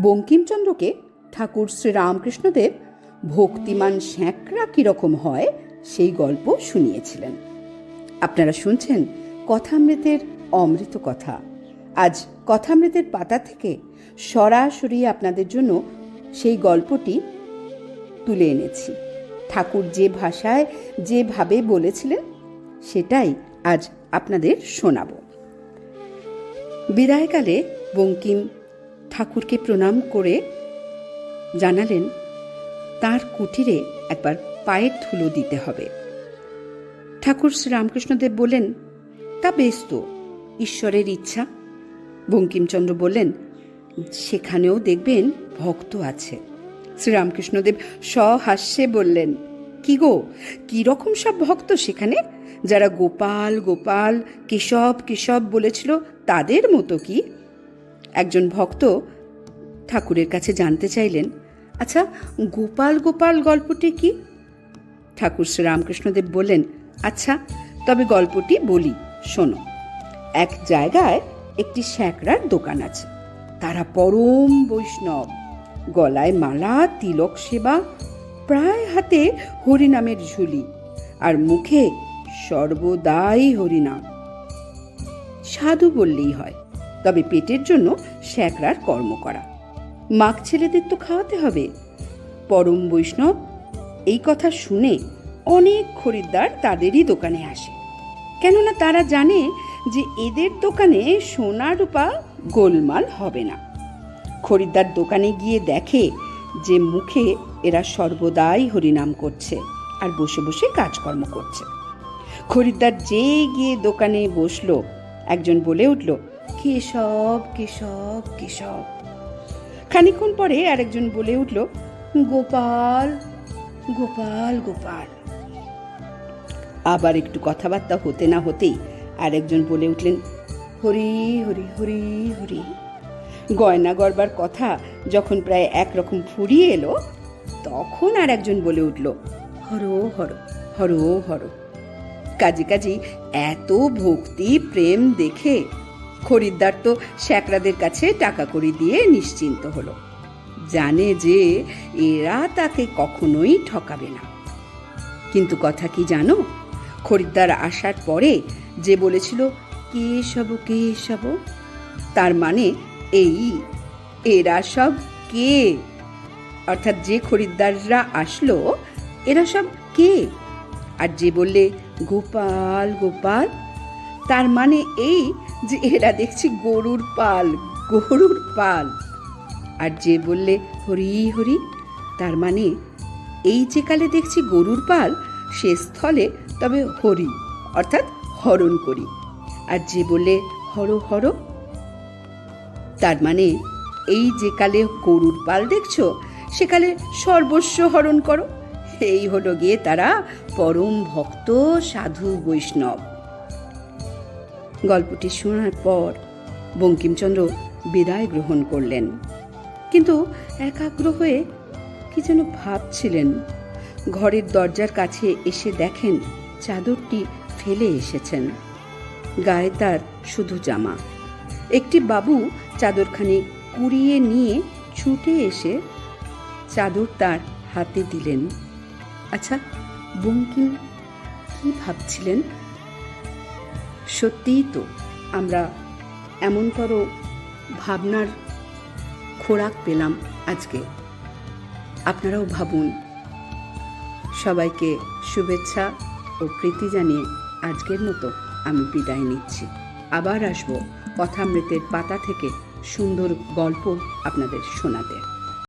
বঙ্কিমচন্দ্রকে ঠাকুর শ্রীরামকৃষ্ণদেব ভক্তিমান শ্যাঁকড়া কীরকম হয় সেই গল্প শুনিয়েছিলেন। আপনারা শুনছেন কথামৃতের অমৃত কথা। আজ কথামৃতের পাতা থেকে সরাসরি আপনাদের জন্য সেই গল্পটি তুলে এনেছি। ঠাকুর যে ভাষায় যেভাবে বলেছিলেন সেটাই আজ আপনাদের শোনাব। বিদায়কালে বঙ্কিম ঠাকুরকে প্রণাম করে জানালেন তার কুটিরে একবার পায়ের ধুলো দিতে হবে। ঠাকুর শ্রীরামকৃষ্ণদেব বললেন, তা বেশ তো, ঈশ্বরের ইচ্ছা। বঙ্কিমচন্দ্র বললেন, সেখানেও দেখবেন ভক্ত আছে। শ্রীরামকৃষ্ণদেব সহাস্যে বললেন, কি গো, কিরকম সব ভক্ত সেখানে? যারা গোপাল গোপাল কেশব কেশব বলেছিল তাদের মতো কি? একজন ভক্ত ঠাকুরের কাছে জানতে চাইলেন, আচ্ছা, গোপাল গোপাল গল্পটি কি? ঠাকুর শ্রীরামকৃষ্ণদেব বললেন, আচ্ছা, তবে গল্পটি বলি, শোনো। এক জায়গায় একটি শ্যাকরার দোকান আছে। তারা পরম বৈষ্ণব, গলায় মালা, তিলক সেবা, প্রায় হাতে হরিনামের ঝুলি, আর মুখে সর্বদাই হরিনাম। সাধু বললেই হয়, তবে পেটের জন্য শ্যাকরার কর্ম করা। মাগ ছেলেদের তো খাওয়াতে হবে। পরম বৈষ্ণব এই কথা শুনে অনেক খরিদ্দার তাদেরই দোকানে আসে, কেননা তারা জানে যে এদের দোকানে সোনা রূপা গোলমাল হবে না। খরিদ্দার দোকানে গিয়ে দেখে যে মুখে এরা সর্বদাই হরিনাম করছে আর বসে বসে কাজকর্ম করছে। খরিদ্দার যে গিয়ে দোকানে বসলো, একজন বলে উঠল, কেশব কেশব কেশব। খানিকক্ষণ পরে আরেকজন বলে উঠল, গোপাল গোপাল গোপাল। আবার একটু কথাবার্তা হতে না হতেই আরেকজন বলে উঠলেন, হরি হরি হরি হরি। গয়না গড়বার কথা যখন প্রায় একরকম ফুরিয়ে এলো, তখন আর একজন বলে উঠল, হর হর হর হর। কাজে কাজে এত ভক্তি প্রেম দেখে খরিদ্দার তো শ্যাকরাদের কাছে টাকা কড়ি দিয়ে নিশ্চিন্ত হলো, জানে যে এরা তাকে কখনোই ঠকাবে না। কিন্তু কথা কি জানো, খরিদ্দার আসার পরে যে বলেছিল কেশব কেশব, তার মানে এই, এরা সব কে? অর্থাৎ যে খরিদ্দাররা আসলো এরা সব কে? আর যে বললে গোপাল গোপাল, তার মানে এই যে এরা দেখছি গরুর পাল, গরুর পাল। আর যে বললে হরি হরি, তার মানে এই যে কালে দেখছি গরুর পাল, সে স্থলে তবে হরি অর্থাৎ হরণ করি। আর যে বললে হর হর, তার মানে এই যে কালে গরুর পাল দেখছো, সেকালে সর্বস্ব হরণ করো। এই হলো গিয়ে তারা পরম ভক্ত সাধু বৈষ্ণব। গল্পটি শোনার পর বঙ্কিমচন্দ্র বিদায় গ্রহণ করলেন, কিন্তু একাগ্র হয়ে কি যেন ভাবছিলেন। ঘরের দরজার কাছে এসে দেখেন চাদরটি ফেলে এসেছেন। গায়ে তার শুধু জামা। একটি বাবু চাদরখানি কুড়িয়ে নিয়ে ছুটে এসে চাদর তার হাতে দিলেন। আচ্ছা, বঙ্কিম কি ভাবছিলেন? সত্যিই তো আমরা এমনতর ভাবনার খোরাক পেলাম আজকে। আপনারাও ভাবুন। সবাইকে শুভেচ্ছা ও প্রীতি জানিয়ে আজকের মতো আমি বিদায় নিচ্ছি। আবার আসবো কথামৃতের পাতা থেকে সুন্দর গল্প আপনাদের শোনাতে।